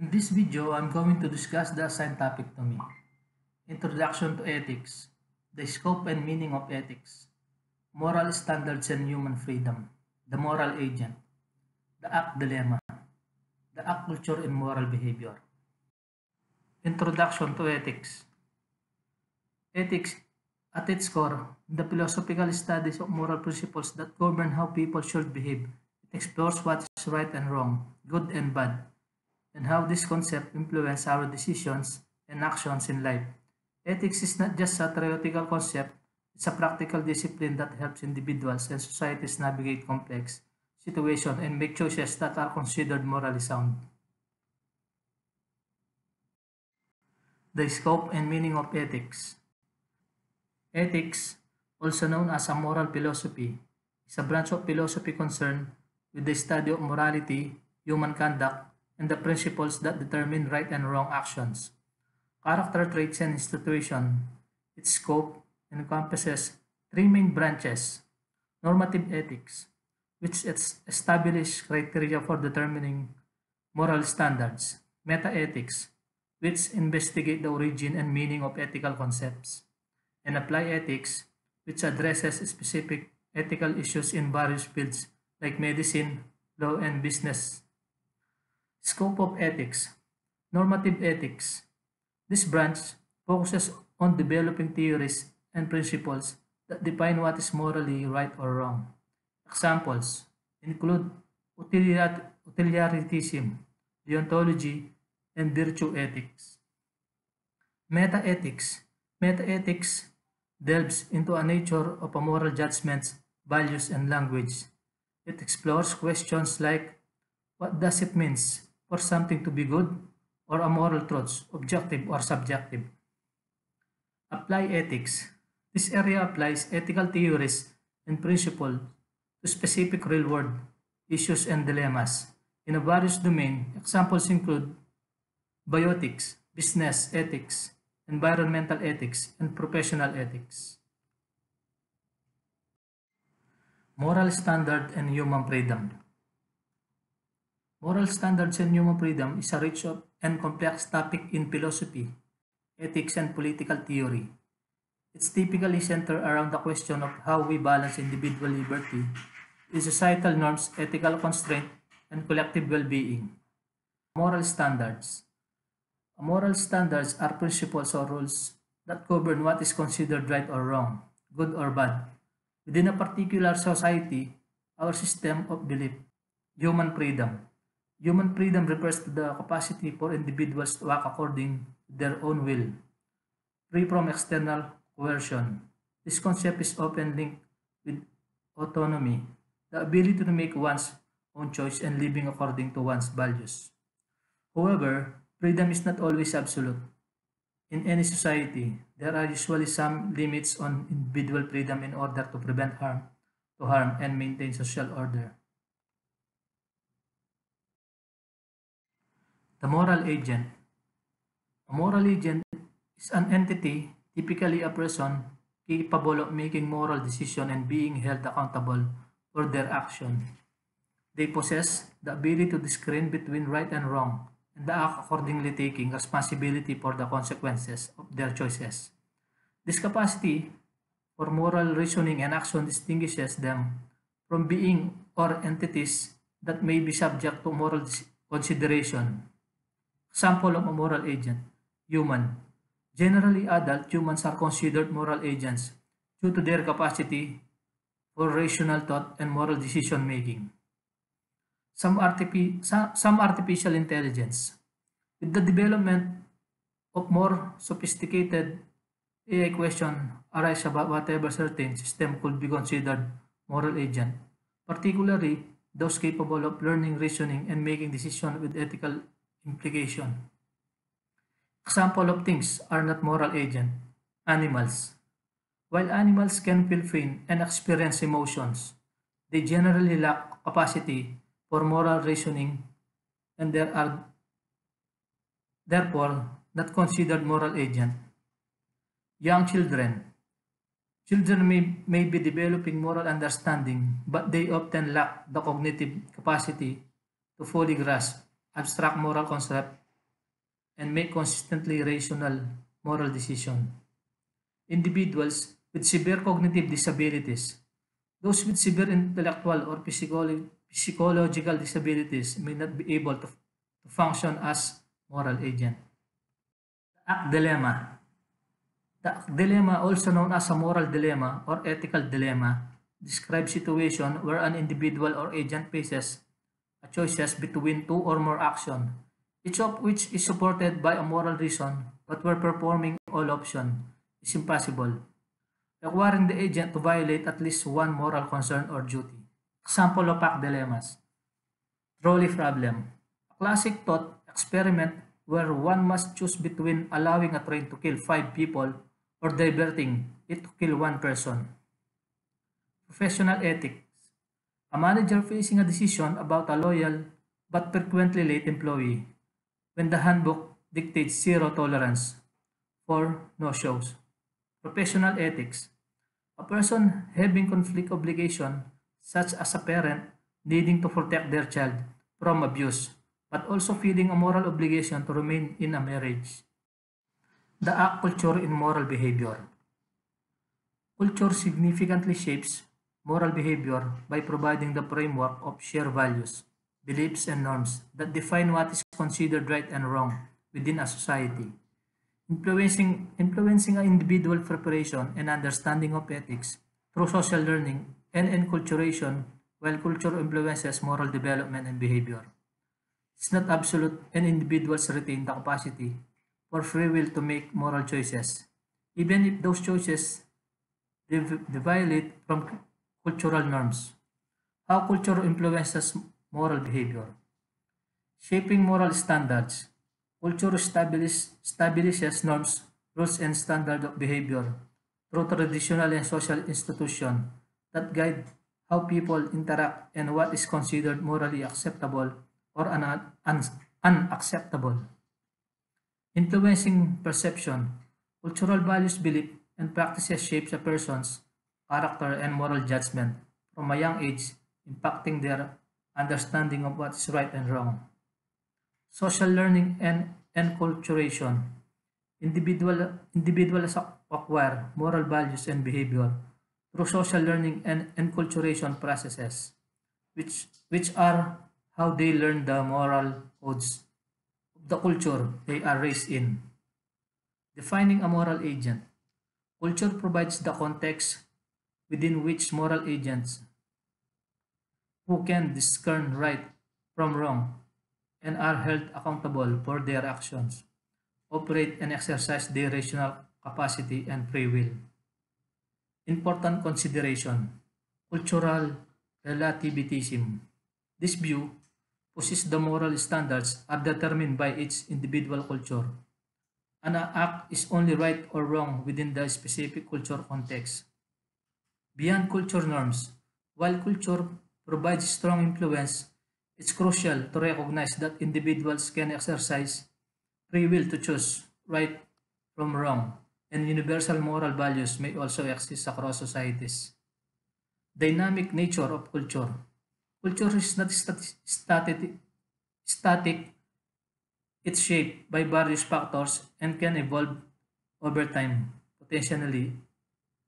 In this video, I'm going to discuss the assigned topic to me. Introduction to Ethics, the scope and meaning of ethics, moral standards and human freedom, the moral agent, the act dilemma, the act culture and moral behavior. Introduction to Ethics. Ethics, at its core, the philosophical studies of moral principles that govern how people should behave. It explores what is right and wrong, good and bad, and how this concept influence our decisions and actions in life. Ethics is not just a theoretical concept, it's a practical discipline that helps individuals and societies navigate complex situations and make choices that are considered morally sound. The scope and meaning of ethics. Ethics, also known as a moral philosophy, is a branch of philosophy concerned with the study of morality, human conduct, and the principles that determine right and wrong actions. Character traits and institution. Its scope encompasses three main branches: normative ethics, which establishes criteria for determining moral standards; meta-ethics, which investigate the origin and meaning of ethical concepts; and applied ethics, which addresses specific ethical issues in various fields like medicine, law, and business. Scope of ethics. Normative ethics. This branch focuses on developing theories and principles that define what is morally right or wrong. Examples include utilitarianism, deontology, and virtue ethics. Meta-ethics. Meta-ethics delves into a nature of a moral judgments, values, and language. It explores questions like what does it mean for something to be good or a moral truth, objective or subjective. Apply ethics. This area applies ethical theories and principles to specific real-world issues and dilemmas in a various domains. Examples include bioethics, business ethics, environmental ethics, and professional ethics. Moral standard and human freedom. Moral standards and human freedom is a rich and complex topic in philosophy, ethics, and political theory. It's typically centered around the question of how we balance individual liberty with societal norms, ethical constraint, and collective well-being. Moral standards. Moral standards are principles or rules that govern what is considered right or wrong, good or bad, within a particular society or system of belief. Human freedom. Human freedom refers to the capacity for individuals to act according to their own will, free from external coercion. This concept is often linked with autonomy, the ability to make one's own choice and living according to one's values. However, freedom is not always absolute. In any society, there are usually some limits on individual freedom in order to prevent harm and maintain social order. The moral agent. A moral agent is an entity, typically a person, capable of making moral decisions and being held accountable for their action. They possess the ability to discern between right and wrong and act accordingly, taking responsibility for the consequences of their choices. This capacity for moral reasoning and action distinguishes them from beings or entities that may be subject to moral consideration. Example of a moral agent: human. Generally, adult humans are considered moral agents due to their capacity for rational thought and moral decision making. Some artificial intelligence. With the development of more sophisticated AI questions arise about whatever certain system could be considered moral agent, particularly those capable of learning, reasoning, and making decisions with ethical implication. Example of things are not moral agent. Animals. While animals can feel pain and experience emotions, they generally lack capacity for moral reasoning and they are therefore not considered moral agent. Young children. Children may be developing moral understanding, but they often lack the cognitive capacity to fully grasp abstract moral concepts and make consistently rational moral decisions. Individuals with severe cognitive disabilities. Those with severe intellectual or psychological disabilities may not be able to function as moral agent. The Act Dilemma. The Act Dilemma, also known as a moral dilemma or ethical dilemma, describes situation where an individual or agent faces a choices between two or more actions, each of which is supported by a moral reason, but where performing all options is impossible, requiring the agent to violate at least one moral concern or duty. Example of Act dilemmas. Trolley problem. A classic thought experiment where one must choose between allowing a train to kill 5 people or diverting it to kill one person. Professional ethics. A manager facing a decision about a loyal but frequently late employee when the handbook dictates zero tolerance for no-shows. Professional ethics. A person having conflict obligation, such as a parent needing to protect their child from abuse, but also feeling a moral obligation to remain in a marriage. The act culture in moral behavior. Culture significantly shapes moral behavior by providing the framework of shared values, beliefs, and norms that define what is considered right and wrong within a society. Influencing an individual preparation and understanding of ethics through social learning and enculturation, while culture influences moral development and behavior. It's not absolute, and individuals retain the capacity for free will to make moral choices, even if those choices violate from cultural norms. How culture influences moral behavior. Shaping moral standards. Culture establishes norms, rules, and standards of behavior through traditional and social institutions that guide how people interact and what is considered morally acceptable or unacceptable. Influencing perception. Cultural values, belief, and practices shapes a person's character and moral judgment from a young age, impacting their understanding of what is right and wrong. Social learning and enculturation. Individuals acquire moral values and behavior through social learning and enculturation processes, which are how they learn the moral codes of the culture they are raised in. Defining a moral agent. Culture provides the context within which moral agents who can discern right from wrong and are held accountable for their actions, operate and exercise their rational capacity and free will. Important consideration. Cultural relativism. This view posits the moral standards are determined by each individual culture. An act is only right or wrong within the specific culture context. Beyond culture norms, while culture provides strong influence, it's crucial to recognize that individuals can exercise free will to choose right from wrong, and universal moral values may also exist across societies. Dynamic nature of culture. Culture is not static, it's shaped by various factors and can evolve over time, potentially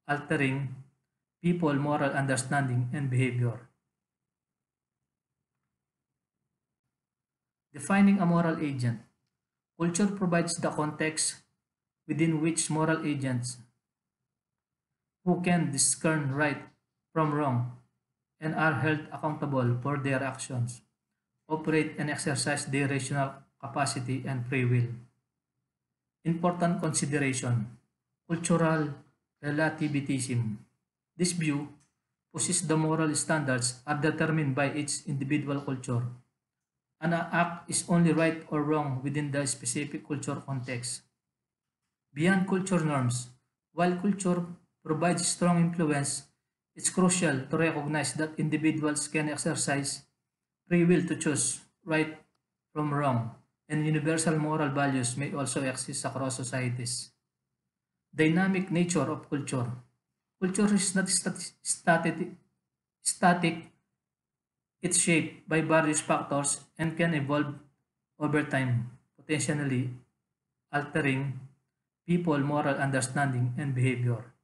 altering people moral understanding and behavior. Defining a moral agent. Culture provides the context within which moral agents who can discern right from wrong and are held accountable for their actions, operate and exercise their rational capacity and free will. Important consideration. Cultural relativism. This view posits the moral standards are determined by each individual culture. An act is only right or wrong within the specific culture context. Beyond culture norms, while culture provides strong influence, it's crucial to recognize that individuals can exercise free will to choose right from wrong, and universal moral values may also exist across societies. Dynamic nature of culture. Culture is not static, it's shaped by various factors and can evolve over time, potentially altering people moral understanding and behavior.